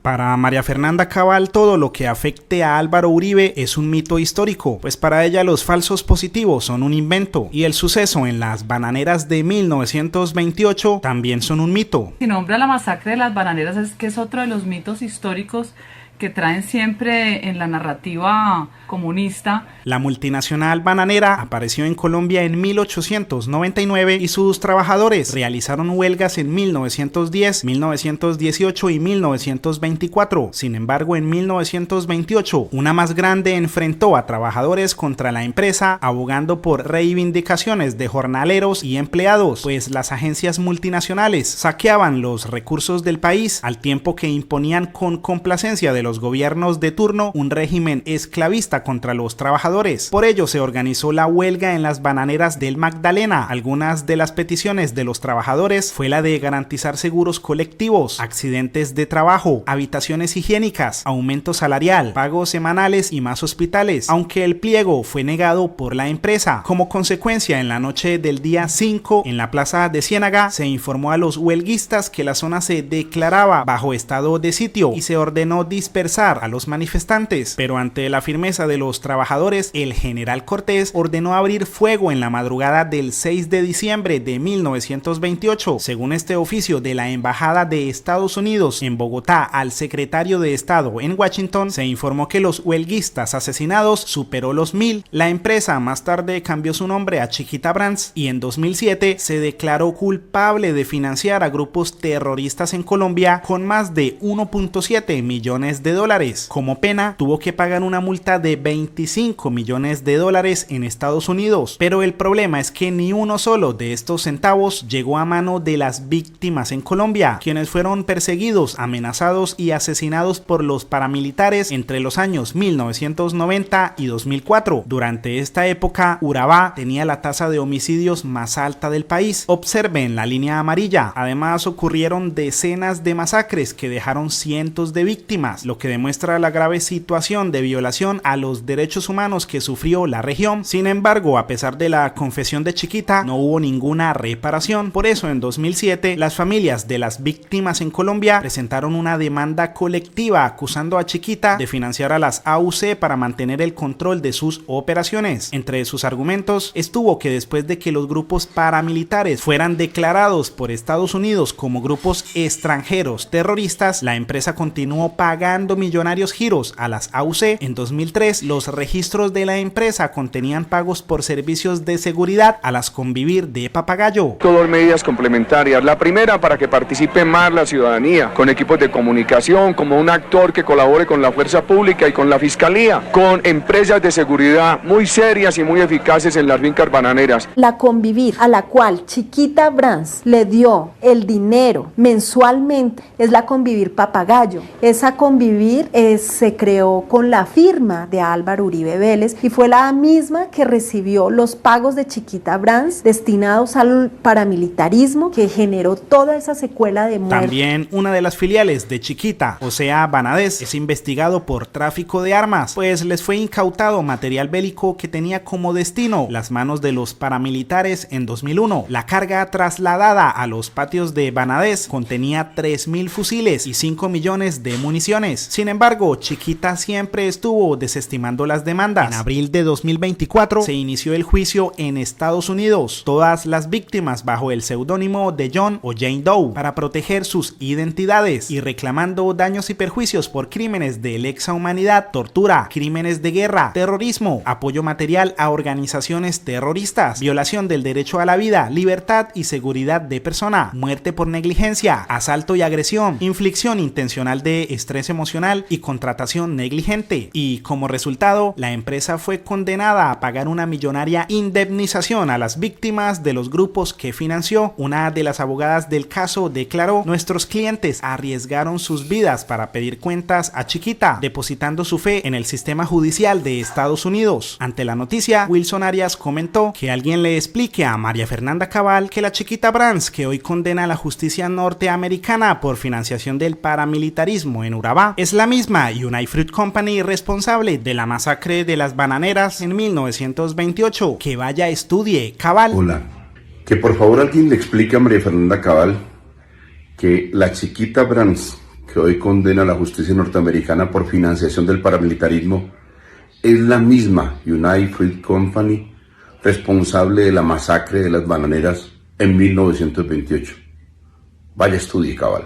Para María Fernanda Cabal, todo lo que afecte a Álvaro Uribe es un mito histórico, pues para ella los falsos positivos son un invento y el suceso en las bananeras de 1928 también son un mito. Si nombra la masacre de las bananeras es que es otro de los mitos históricos que traen siempre en la narrativa comunista. La multinacional bananera apareció en Colombia en 1899 y sus trabajadores realizaron huelgas en 1910, 1918 y 1924. Sin embargo, en 1928, una más grande enfrentó a trabajadores contra la empresa, abogando por reivindicaciones de jornaleros y empleados, pues las agencias multinacionales saqueaban los recursos del país al tiempo que imponían con complacencia de los gobiernos de turno un régimen esclavista contra los trabajadores. Por ello se organizó la huelga en las bananeras del Magdalena. Algunas de las peticiones de los trabajadores fue la de garantizar seguros colectivos, accidentes de trabajo, habitaciones higiénicas, aumento salarial, pagos semanales y más hospitales, aunque el pliego fue negado por la empresa. Como consecuencia, en la noche del día 5, en la plaza de Ciénaga, se informó a los huelguistas que la zona se declaraba bajo estado de sitio y se ordenó dispersar a los manifestantes, pero ante la firmeza de los trabajadores, el general Cortés ordenó abrir fuego en la madrugada del 6 de diciembre de 1928. Según este oficio de la Embajada de Estados Unidos en Bogotá al secretario de Estado en Washington, se informó que los huelguistas asesinados superó los 1000. La empresa más tarde cambió su nombre a Chiquita Brands y en 2007 se declaró culpable de financiar a grupos terroristas en Colombia con más de 1.7 millones de dólares. Como pena, tuvo que pagar una multa de 25 millones de dólares en Estados Unidos, pero el problema es que ni uno solo de estos centavos llegó a mano de las víctimas en Colombia, quienes fueron perseguidos, amenazados y asesinados por los paramilitares entre los años 1990 y 2004. Durante esta época, Urabá tenía la tasa de homicidios más alta del país. Observen la línea amarilla. Además, ocurrieron decenas de masacres que dejaron cientos de víctimas, lo que demuestra la grave situación de violación a los derechos humanos que sufrió la región. Sin embargo, a pesar de la confesión de Chiquita, no hubo ninguna reparación. Por eso, en 2007, las familias de las víctimas en Colombia presentaron una demanda colectiva acusando a Chiquita de financiar a las AUC para mantener el control de sus operaciones. Entre sus argumentos estuvo que después de que los grupos paramilitares fueran declarados por Estados Unidos como grupos extranjeros terroristas, la empresa continuó pagando millonarios giros a las AUC. En 2003, los registros de la empresa contenían pagos por servicios de seguridad a las Convivir de Papagayo. Dos medidas complementarias. La primera, para que participe más la ciudadanía, con equipos de comunicación, como un actor que colabore con la fuerza pública y con la fiscalía, con empresas de seguridad muy serias y muy eficaces en las fincas bananeras. La Convivir, a la cual Chiquita Brands le dio el dinero mensualmente, es la Convivir Papagayo. Esa Convivir se creó con la firma de Álvaro Uribe Vélez y fue la misma que recibió los pagos de Chiquita Brands destinados al paramilitarismo que generó toda esa secuela de muerte. También una de las filiales de Chiquita, o sea Banades, es investigado por tráfico de armas, pues les fue incautado material bélico que tenía como destino las manos de los paramilitares en 2001. La carga trasladada a los patios de Banades contenía 3.000 fusiles y 5 millones de municiones. Sin embargo, Chiquita siempre estuvo desestimando las demandas. En abril de 2024 se inició el juicio en Estados Unidos, todas las víctimas bajo el seudónimo de John o Jane Doe, para proteger sus identidades y reclamando daños y perjuicios por crímenes de lesa humanidad, tortura, crímenes de guerra, terrorismo, apoyo material a organizaciones terroristas, violación del derecho a la vida, libertad y seguridad de persona, muerte por negligencia, asalto y agresión, inflicción intencional de estrés emocional y contratación negligente. Y como resultado, la empresa fue condenada a pagar una millonaria indemnización a las víctimas de los grupos que financió. Una de las abogadas del caso declaró: nuestros clientes arriesgaron sus vidas para pedir cuentas a Chiquita, depositando su fe en el sistema judicial de Estados Unidos. Ante la noticia, Wilson Arias comentó que alguien le explique a María Fernanda Cabal que la Chiquita Brands, que hoy condena a la justicia norteamericana por financiación del paramilitarismo en Urabá, es la misma United Fruit Company responsable de la masacre de las bananeras en 1928. Que vaya, estudie, Cabal. Hola, que por favor alguien le explique a María Fernanda Cabal que la Chiquita Brands, que hoy condena a la justicia norteamericana por financiación del paramilitarismo, es la misma United Fruit Company responsable de la masacre de las bananeras en 1928. Vaya estudio, cabal.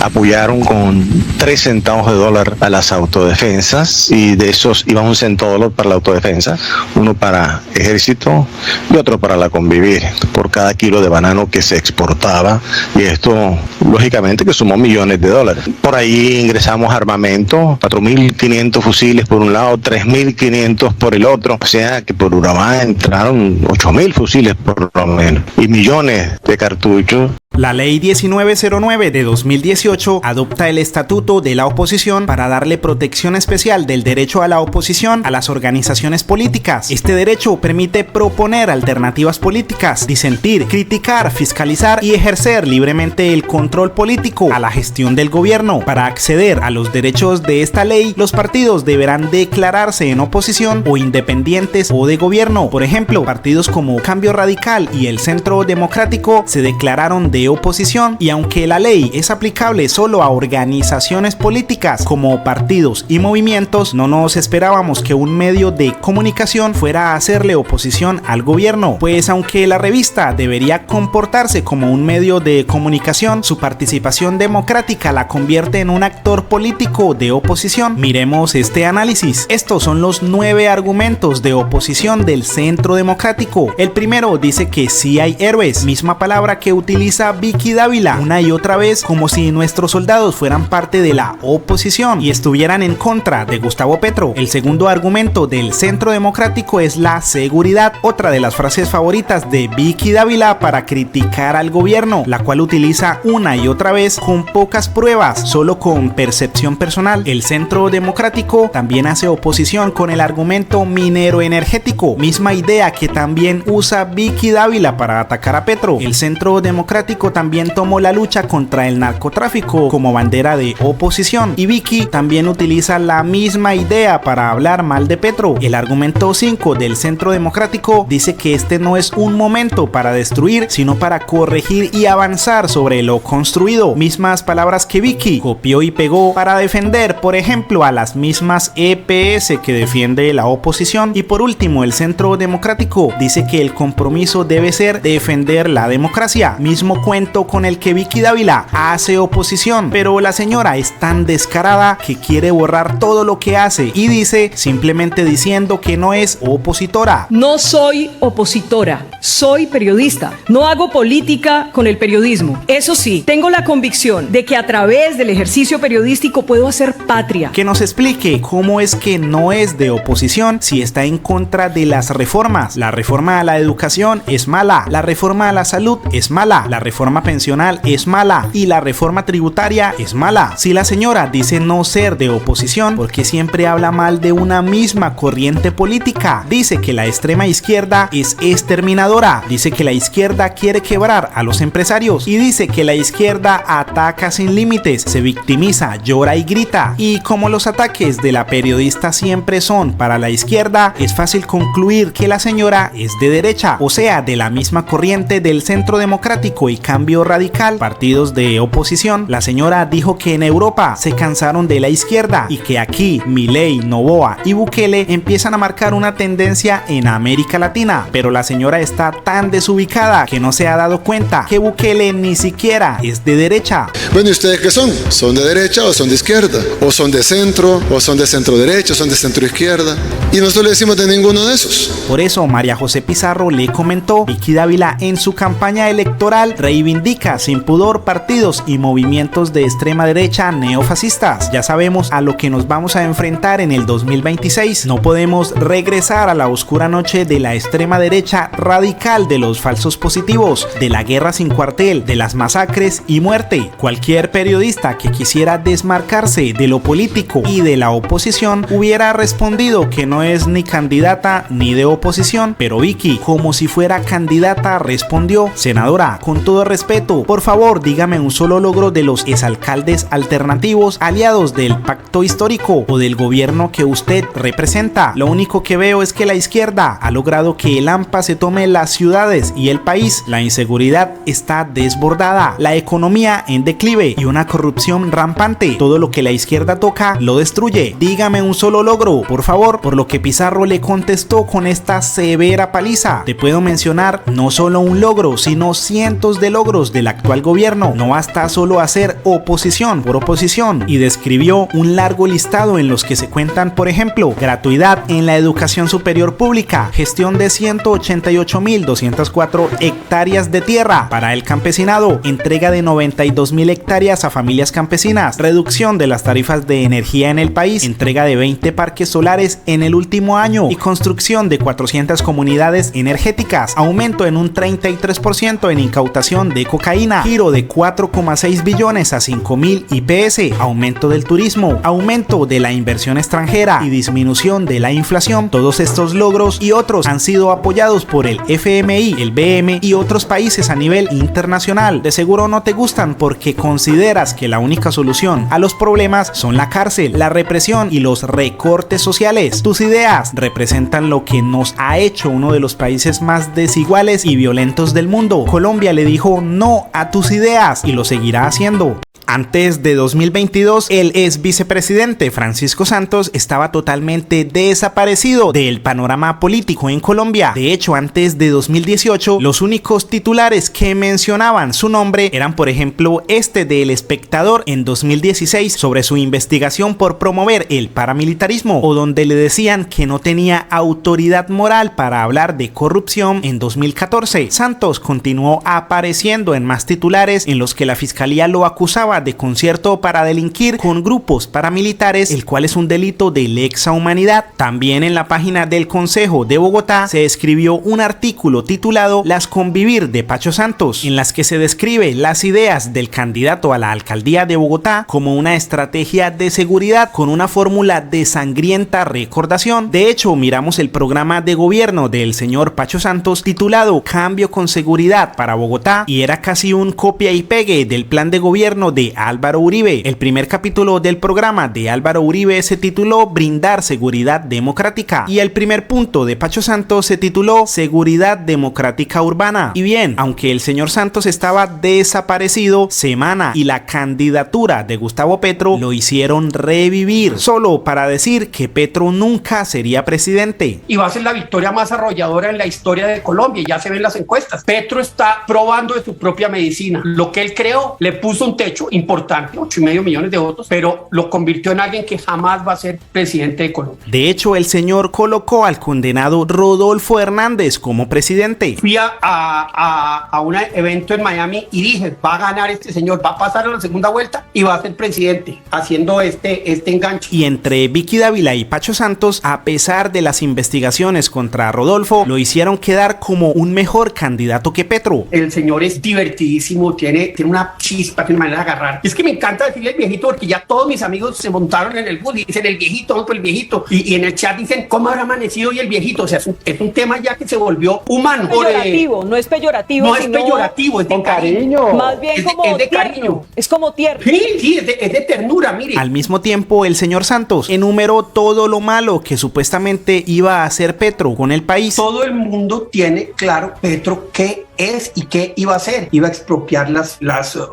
Apoyaron con 3 centavos de dólar a las autodefensas, y de esos iba $1 centavo para la autodefensa, uno para ejército y otro para la convivir, por cada kilo de banano que se exportaba, y esto lógicamente que sumó millones de dólares. Por ahí ingresamos armamento, 4.500 fusiles por un lado, 3.500 por el otro, o sea que por Urabá entraron 8.000 fusiles por lo menos y millones de cartuchos. La Ley 1909 de 2018 adopta el Estatuto de la Oposición para darle protección especial del derecho a la oposición a las organizaciones políticas. Este derecho permite proponer alternativas políticas, disentir, criticar, fiscalizar y ejercer libremente el control político a la gestión del gobierno. Para acceder a los derechos de esta ley, los partidos deberán declararse en oposición o independientes o de gobierno. Por ejemplo, partidos como Cambio Radical y el Centro Democrático se declararon de oposición, y aunque la ley es aplicable solo a organizaciones políticas como partidos y movimientos, no nos esperábamos que un medio de comunicación fuera a hacerle oposición al gobierno, pues aunque la revista debería comportarse como un medio de comunicación, su participación democrática la convierte en un actor político de oposición. Miremos este análisis. Estos son los 9 argumentos de oposición del Centro Democrático. El primero dice que sí hay héroes, misma palabra que utiliza Vicky Dávila una y otra vez, como si nuestros soldados fueran parte de la oposición y estuvieran en contra de Gustavo Petro. El segundo argumento del Centro Democrático es la seguridad, otra de las frases favoritas de Vicky Dávila para criticar al gobierno, la cual utiliza una y otra vez con pocas pruebas, solo con percepción personal. El Centro Democrático también hace oposición con el argumento minero energético, misma idea que también usa Vicky Dávila para atacar a Petro. El Centro Democrático también tomó la lucha contra el narcotráfico como bandera de oposición, y Vicky también utiliza la misma idea para hablar mal de Petro. El argumento 5 del Centro Democrático dice que este no es un momento para destruir, sino para corregir y avanzar sobre lo construido, mismas palabras que Vicky copió y pegó para defender, por ejemplo, a las mismas EPS que defiende la oposición. Y por último, el Centro Democrático dice que el compromiso debe ser defender la democracia, mismo cuento con el que Vicky Dávila hace oposición, pero la señora es tan descarada que quiere borrar todo lo que hace y dice, simplemente diciendo que no es opositora. No soy opositora, soy periodista. No hago política con el periodismo. Eso sí, tengo la convicción de que a través del ejercicio periodístico puedo hacer patria. Que nos explique cómo es que no es de oposición si está en contra de las reformas. La reforma a la educación es mala, la reforma a la salud es mala, la reforma pensional es mala y la reforma tributaria es mala. Si la señora dice no ser de oposición, ¿por qué siempre habla mal de una misma corriente política? Dice que la extrema izquierda es exterminadora, dice que la izquierda quiere quebrar a los empresarios y dice que la izquierda ataca sin límites, se victimiza, llora y grita. Y como los ataques de la periodista siempre son para la izquierda, es fácil concluir que la señora es de derecha, o sea, de la misma corriente del Centro Democrático y Cambio Radical, partidos de oposición. La señora dijo que en Europa se cansaron de la izquierda y que aquí Milei, Noboa y Bukele empiezan a marcar una tendencia en América Latina, pero la señora está tan desubicada que no se ha dado cuenta que Bukele ni siquiera es de derecha. Bueno, ¿y ustedes qué son? ¿Son de derecha o son de izquierda? ¿O son de centro? ¿O son de centro derecha? ¿O son de centro izquierda? Y nosotros le decimos de ninguno de esos. Por eso María José Pizarro le comentó, Vicky Dávila en su campaña electoral reivindica sin pudor partidos y movimientos de extrema derecha neofascistas. Ya sabemos a lo que nos vamos a enfrentar en el 2026. No podemos regresar a la oscura noche de la extrema derecha radical, de los falsos positivos, de la guerra sin cuartel, de las masacres y muerte. Cualquier periodista que quisiera desmarcarse de lo político y de la oposición hubiera respondido que no es ni candidata ni de oposición, pero Vicky, como si fuera candidata, respondió: senadora, con todo respeto, por favor dígame un solo logro del los exalcaldes alternativos aliados del pacto histórico o del gobierno que usted representa. Lo único que veo es que la izquierda ha logrado que el AMPA se tome las ciudades y el país. La inseguridad está desbordada, la economía en declive y una corrupción rampante. Todo lo que la izquierda toca lo destruye. Dígame un solo logro, por favor, por lo que Pizarro le contestó con esta severa paliza. Te puedo mencionar no solo un logro, sino cientos de logros del actual gobierno. No basta solo hacer oposición por oposición, y describió un largo listado en los que se cuentan, por ejemplo, gratuidad en la educación superior pública, gestión de 188.204 hectáreas de tierra para el campesinado, entrega de 92.000 hectáreas a familias campesinas, reducción de las tarifas de energía en el país, entrega de 20 parques solares en el último año y construcción de 400 comunidades energéticas, aumento en un 33% en incautación de cocaína, giro de 4,6 billones a 5.000 IPS, aumento del turismo, aumento de la inversión extranjera y disminución de la inflación. Todos estos logros y otros han sido apoyados por el FMI, el BM y otros países a nivel internacional. De seguro no te gustan porque consideras que la única solución a los problemas son la cárcel, la represión y los recortes sociales. Tus ideas representan lo que nos ha hecho uno de los países más desiguales y violentos del mundo. Colombia le dijo no a tus ideas y lo seguirá haciendo. Antes de 2022, el ex vicepresidente Francisco Santos estaba totalmente desaparecido del panorama político en Colombia. De hecho, antes de 2018, los únicos titulares que mencionaban su nombre eran, por ejemplo, este del Espectador en 2016 sobre su investigación por promover el paramilitarismo, o donde le decían que no tenía autoridad moral para hablar de corrupción en 2014. Santos continuó apareciendo en más titulares en los que la fiscalía lo acusaba de concierto para delinquir con grupos paramilitares, el cual es un delito de lesa humanidad. También en la página del Consejo de Bogotá se escribió un artículo titulado Las convivir de Pacho Santos, en las que se describe las ideas del candidato a la alcaldía de Bogotá como una estrategia de seguridad con una fórmula de sangrienta recordación. De hecho, miramos el programa de gobierno del señor Pacho Santos titulado Cambio con Seguridad para Bogotá, y era casi un copia y pegue del plan de gobierno de Álvaro Uribe. El primer capítulo del programa de Álvaro Uribe se tituló Brindar Seguridad Democrática y el primer punto de Pacho Santos se tituló Seguridad Democrática Urbana. Y bien, aunque el señor Santos estaba desaparecido, Semana y la candidatura de Gustavo Petro lo hicieron revivir, solo para decir que Petro nunca sería presidente. Y va a ser la victoria más arrolladora en la historia de Colombia, ya se ven las encuestas. Petro está probando de su propia medicina. Lo que él creó le puso un techo importante, 8,5 millones de votos, pero lo convirtió en alguien que jamás va a ser presidente de Colombia. De hecho, el señor colocó al condenado Rodolfo Hernández como presidente. Fui a un evento en Miami y dije, va a ganar este señor, va a pasar a la segunda vuelta y va a ser presidente, haciendo este enganche. Y entre Vicky Dávila y Pacho Santos, a pesar de las investigaciones contra Rodolfo, lo hicieron quedar como un mejor candidato que Petro. El señor es divertidísimo, tiene una chispa, tiene una manera de agarrar. Es que me encanta decirle el viejito porque ya todos mis amigos se montaron en el bus y dicen el viejito, vamos por el viejito. Y en el chat dicen, ¿cómo habrá amanecido hoy el viejito? O sea, es un tema ya que se volvió humano. Peyorativo, no es peyorativo. No es peyorativo, es de cariño. Más bien como es de tierno. cariño. Es como tierno. Sí, es de ternura, mire. Al mismo tiempo, el señor Santos enumeró todo lo malo que supuestamente iba a hacer Petro con el país. Todo el mundo tiene claro, Petro, qué es y qué iba a hacer. Iba a expropiar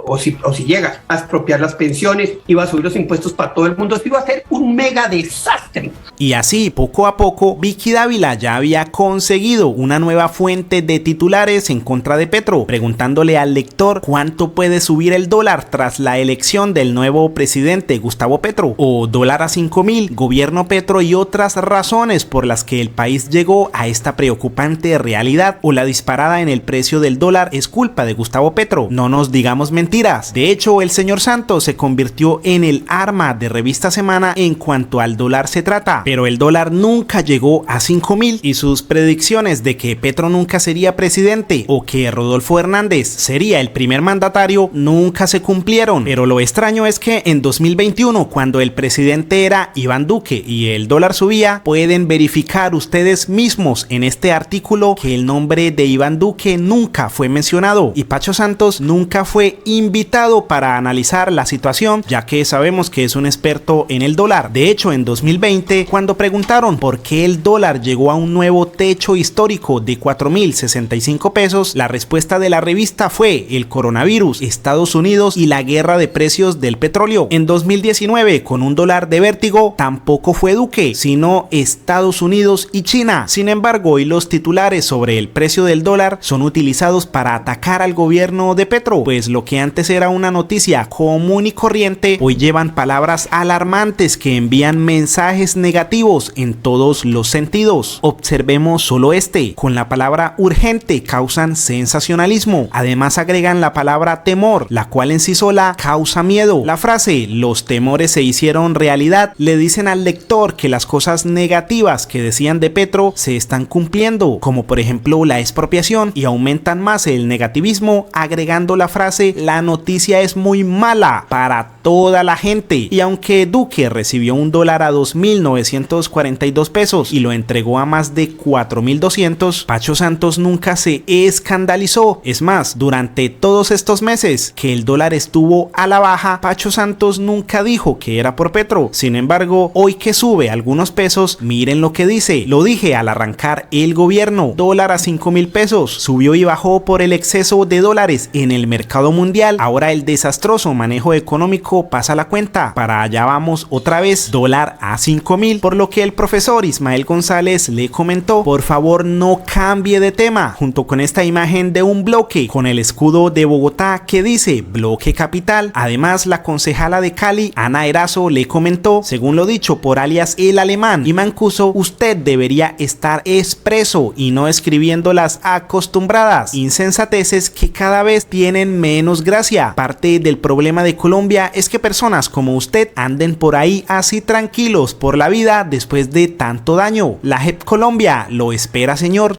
o si llega a expropiar las pensiones, iba a subir los impuestos para todo el mundo. Esto iba a ser un mega desastre. Y así, poco a poco, Vicky Dávila ya había conseguido una nueva fuente de titulares en contra de Petro, preguntándole al lector cuánto puede subir el dólar tras la elección del nuevo presidente Gustavo Petro, o dólar a 5.000, gobierno Petro y otras razones por las que el país llegó a esta preocupante realidad, o la disparada en el precio del dólar es culpa de Gustavo Petro. No nos digamos mentiras. De hecho, el señor Santos se convirtió en el arma de Revista Semana en cuanto al dólar se trata, pero el dólar nunca llegó a 5.000 y sus predicciones de que Petro nunca sería presidente o que Rodolfo Hernández sería el primer mandatario nunca se cumplieron. Pero lo extraño es que en 2021, cuando el presidente era Iván Duque y el dólar subía, pueden verificar ustedes mismos en este artículo que el nombre de Iván Duque nunca fue mencionado y Pacho Santos nunca fue invitado para para analizar la situación, ya que sabemos que es un experto en el dólar. De hecho, en 2020, cuando preguntaron por qué el dólar llegó a un nuevo techo histórico de 4.065 pesos, la respuesta de la revista fue el coronavirus, Estados Unidos y la guerra de precios del petróleo. En 2019, con un dólar de vértigo, tampoco fue Duque, sino Estados Unidos y China. Sin embargo, hoy los titulares sobre el precio del dólar son utilizados para atacar al gobierno de Petro, pues lo que antes era una noticia común y corriente, hoy llevan palabras alarmantes que envían mensajes negativos en todos los sentidos. Observemos solo este: con la palabra urgente causan sensacionalismo, además agregan la palabra temor, la cual en sí sola causa miedo. La frase "los temores se hicieron realidad" le dicen al lector que las cosas negativas que decían de Petro se están cumpliendo, como por ejemplo la expropiación, y aumentan más el negativismo agregando la frase "la noticia es muy mala para toda la gente". Y aunque Duque recibió un dólar a 2.942 pesos y lo entregó a más de 4.200, Pacho Santos nunca se escandalizó. Es más, durante todos estos meses que el dólar estuvo a la baja, Pacho Santos nunca dijo que era por Petro. Sin embargo, hoy que sube algunos pesos, miren lo que dice. Lo dije al arrancar el gobierno: dólar a 5.000 pesos. Subió y bajó por el exceso de dólares en el mercado mundial. Ahora el desastroso manejo económico pasa la cuenta. Para allá vamos otra vez, dólar a 5.000. Por lo que el profesor Ismael González le comentó: por favor no cambie de tema, junto con esta imagen de un bloque con el escudo de Bogotá que dice Bloque Capital. Además, la concejala de Cali, Ana Erazo, le comentó: según lo dicho por alias El Alemán y Mancuso, usted debería estar expreso y no escribiendo las acostumbradas insensateces que cada vez tienen menos gracia. Parte del problema de Colombia es que personas como usted anden por ahí así tranquilos por la vida después de tanto daño. La JEP Colombia lo espera, señor.